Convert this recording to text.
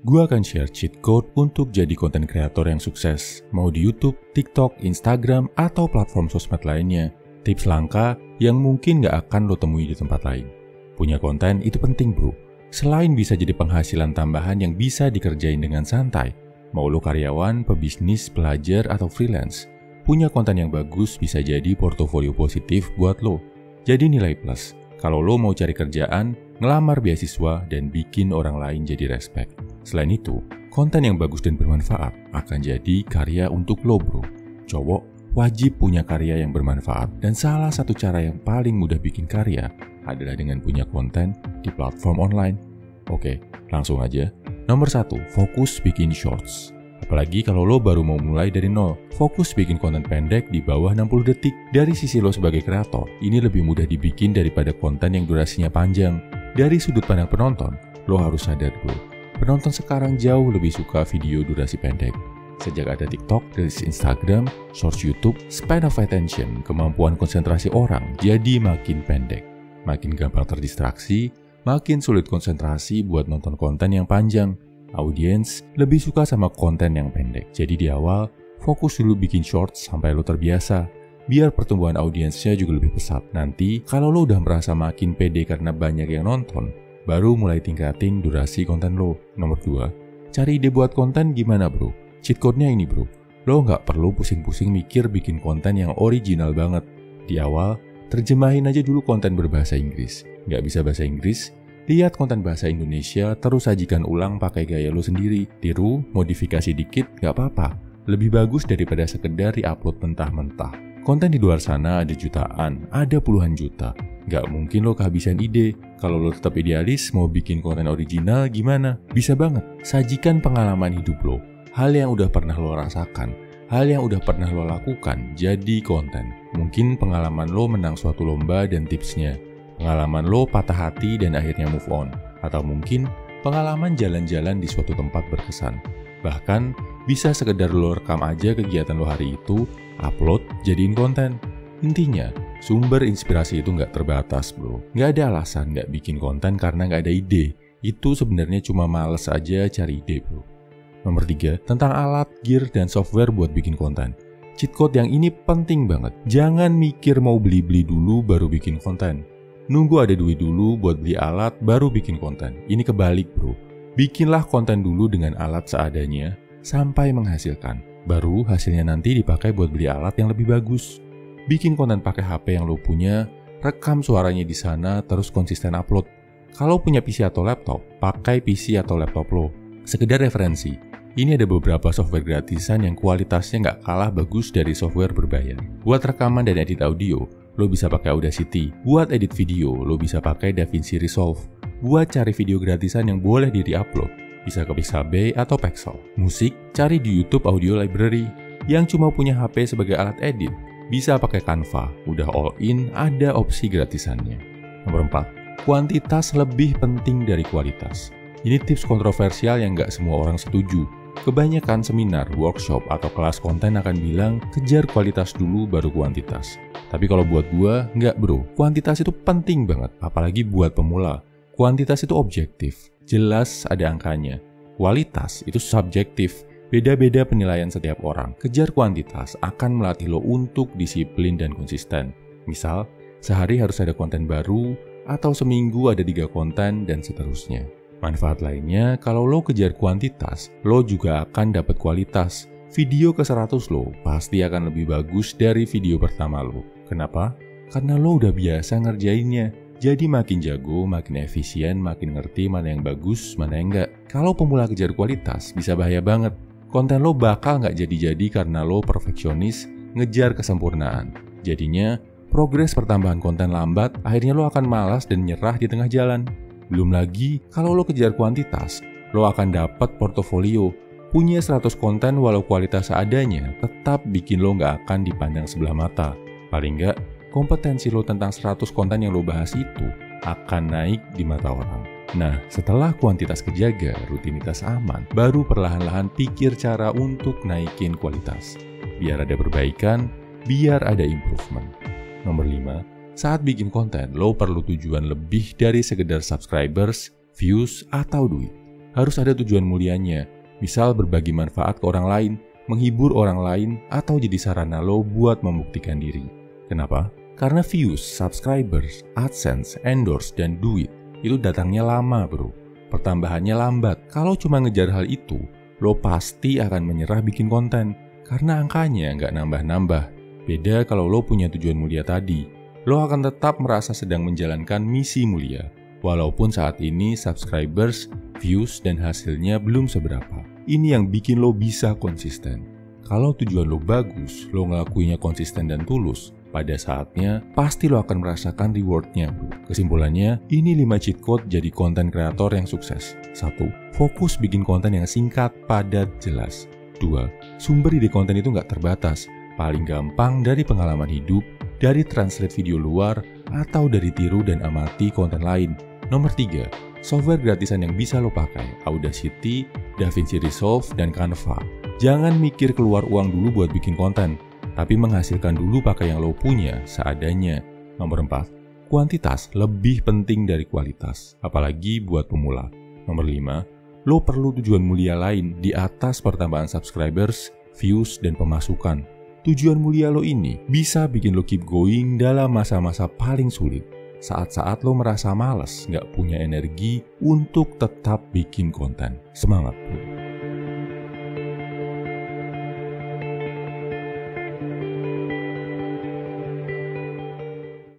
Gua akan share cheat code untuk jadi konten kreator yang sukses, mau di YouTube, TikTok, Instagram, atau platform sosmed lainnya. Tips langka yang mungkin gak akan lo temui di tempat lain. Punya konten itu penting bro. Selain bisa jadi penghasilan tambahan yang bisa dikerjain dengan santai, mau lo karyawan, pebisnis, pelajar, atau freelance, punya konten yang bagus bisa jadi portofolio positif buat lo. Jadi nilai plus, kalau lo mau cari kerjaan, ngelamar beasiswa, dan bikin orang lain jadi respect. Selain itu, konten yang bagus dan bermanfaat akan jadi karya untuk lo bro. Cowok wajib punya karya yang bermanfaat, dan salah satu cara yang paling mudah bikin karya adalah dengan punya konten di platform online. Oke, langsung aja. Nomor 1, fokus bikin shorts. Apalagi kalau lo baru mau mulai dari nol, fokus bikin konten pendek di bawah 60 detik. Dari sisi lo sebagai kreator, ini lebih mudah dibikin daripada konten yang durasinya panjang. Dari sudut pandang penonton, lo harus sadar bro, penonton sekarang jauh lebih suka video durasi pendek. Sejak ada TikTok, Reels Instagram, Shorts YouTube, span of attention, kemampuan konsentrasi orang jadi makin pendek. Makin gampang terdistraksi, makin sulit konsentrasi buat nonton konten yang panjang. Audiens lebih suka sama konten yang pendek. Jadi di awal, fokus dulu bikin shorts sampai lo terbiasa. Biar pertumbuhan audiensnya juga lebih pesat. Nanti, kalau lo udah merasa makin pede karena banyak yang nonton, baru mulai tingkatin durasi konten lo. Nomor 2, cari ide buat konten gimana bro? Cheat code-nya ini bro, lo nggak perlu pusing-pusing mikir bikin konten yang original banget. Di awal, terjemahin aja dulu konten berbahasa Inggris. Nggak bisa bahasa Inggris? Lihat konten bahasa Indonesia, terus sajikan ulang pakai gaya lo sendiri. Tiru, modifikasi dikit, nggak apa-apa. Lebih bagus daripada sekedar di-upload mentah-mentah. Konten di luar sana ada jutaan, ada puluhan juta. Nggak mungkin lo kehabisan ide. Kalau lo tetap idealis, mau bikin konten original gimana? Bisa banget. Sajikan pengalaman hidup lo. Hal yang udah pernah lo rasakan. Hal yang udah pernah lo lakukan, jadi konten. Mungkin pengalaman lo menang suatu lomba dan tipsnya. Pengalaman lo patah hati dan akhirnya move on. Atau mungkin pengalaman jalan-jalan di suatu tempat berkesan. Bahkan bisa sekedar lo rekam aja kegiatan lo hari itu, upload, jadiin konten. Intinya, sumber inspirasi itu nggak terbatas bro. Nggak ada alasan nggak bikin konten karena nggak ada ide. Itu sebenarnya cuma males aja cari ide bro. Nomor 3, tentang alat, gear, dan software buat bikin konten. Cheat code yang ini penting banget. Jangan mikir mau beli-beli dulu baru bikin konten. Nunggu ada duit dulu buat beli alat baru bikin konten. Ini kebalik bro. Bikinlah konten dulu dengan alat seadanya sampai menghasilkan. Baru hasilnya nanti dipakai buat beli alat yang lebih bagus. Bikin konten pakai HP yang lo punya, rekam suaranya di sana terus konsisten upload. Kalau punya PC atau laptop, pakai PC atau laptop lo. Sekedar referensi, ini ada beberapa software gratisan yang kualitasnya nggak kalah bagus dari software berbayar. Buat rekaman dan edit audio, lo bisa pakai Audacity. Buat edit video, lo bisa pakai DaVinci Resolve. Buat cari video gratisan yang boleh di-upload, bisa ke Pixabay atau Pexel. Musik, cari di YouTube Audio Library. Yang cuma punya HP sebagai alat edit, bisa pakai Canva. Udah all in, ada opsi gratisannya. Nomor 4, kuantitas lebih penting dari kualitas. Ini tips kontroversial yang nggak semua orang setuju. Kebanyakan seminar, workshop, atau kelas konten akan bilang kejar kualitas dulu baru kuantitas. Tapi kalau buat gua, nggak bro. Kuantitas itu penting banget, apalagi buat pemula. Kuantitas itu objektif, jelas ada angkanya. Kualitas itu subjektif, beda-beda penilaian setiap orang. Kejar kuantitas akan melatih lo untuk disiplin dan konsisten. Misal, sehari harus ada konten baru, atau seminggu ada 3 konten, dan seterusnya. Manfaat lainnya, kalau lo kejar kuantitas, lo juga akan dapat kualitas. Video ke 100 lo pasti akan lebih bagus dari video pertama lo. Kenapa? Karena lo udah biasa ngerjainnya. Jadi makin jago, makin efisien, makin ngerti mana yang bagus, mana yang enggak. Kalau pemula kejar kualitas, bisa bahaya banget. Konten lo bakal nggak jadi-jadi karena lo perfeksionis, ngejar kesempurnaan. Jadinya, progres pertambahan konten lambat, akhirnya lo akan malas dan nyerah di tengah jalan. Belum lagi, kalau lo kejar kuantitas, lo akan dapat portofolio. Punya 100 konten walau kualitas seadanya, tetap bikin lo nggak akan dipandang sebelah mata. Paling nggak, kompetensi lo tentang 100 konten yang lo bahas itu akan naik di mata orang. Nah, setelah kuantitas kejaga, rutinitas aman, baru perlahan-lahan pikir cara untuk naikin kualitas. Biar ada perbaikan, biar ada improvement. Nomor 5, saat bikin konten, lo perlu tujuan lebih dari sekedar subscribers, views, atau duit. harus ada tujuan mulianya. Misal berbagi manfaat ke orang lain, menghibur orang lain, atau jadi sarana lo buat membuktikan diri. Kenapa? Karena views, subscribers, AdSense, endorse, dan duit itu datangnya lama bro. Pertambahannya lambat. Kalau cuma ngejar hal itu, lo pasti akan menyerah bikin konten. Karena angkanya nggak nambah-nambah. Beda kalau lo punya tujuan mulia tadi. Lo akan tetap merasa sedang menjalankan misi mulia. Walaupun saat ini subscribers, views, dan hasilnya belum seberapa. Ini yang bikin lo bisa konsisten. Kalau tujuan lo bagus, lo ngelakuinnya konsisten dan tulus, pada saatnya pasti lo akan merasakan rewardnya bro. Kesimpulannya, ini 5 cheat code jadi konten kreator yang sukses. 1. Fokus bikin konten yang singkat, padat, jelas. 2. Sumber ide konten itu nggak terbatas. Paling gampang dari pengalaman hidup, dari translate video luar, atau dari tiru dan amati konten lain. Nomor 3. Software gratisan yang bisa lo pakai, Audacity, DaVinci Resolve, dan Canva. Jangan mikir keluar uang dulu buat bikin konten, tapi menghasilkan dulu pakai yang lo punya seadanya. Nomor 4. Kuantitas lebih penting dari kualitas, apalagi buat pemula. Nomor 5. Lo perlu tujuan mulia lain di atas pertambahan subscribers, views, dan pemasukan. Tujuan mulia lo ini bisa bikin lo keep going dalam masa-masa paling sulit. Saat-saat lo merasa malas, nggak punya energi untuk tetap bikin konten. Semangat bro!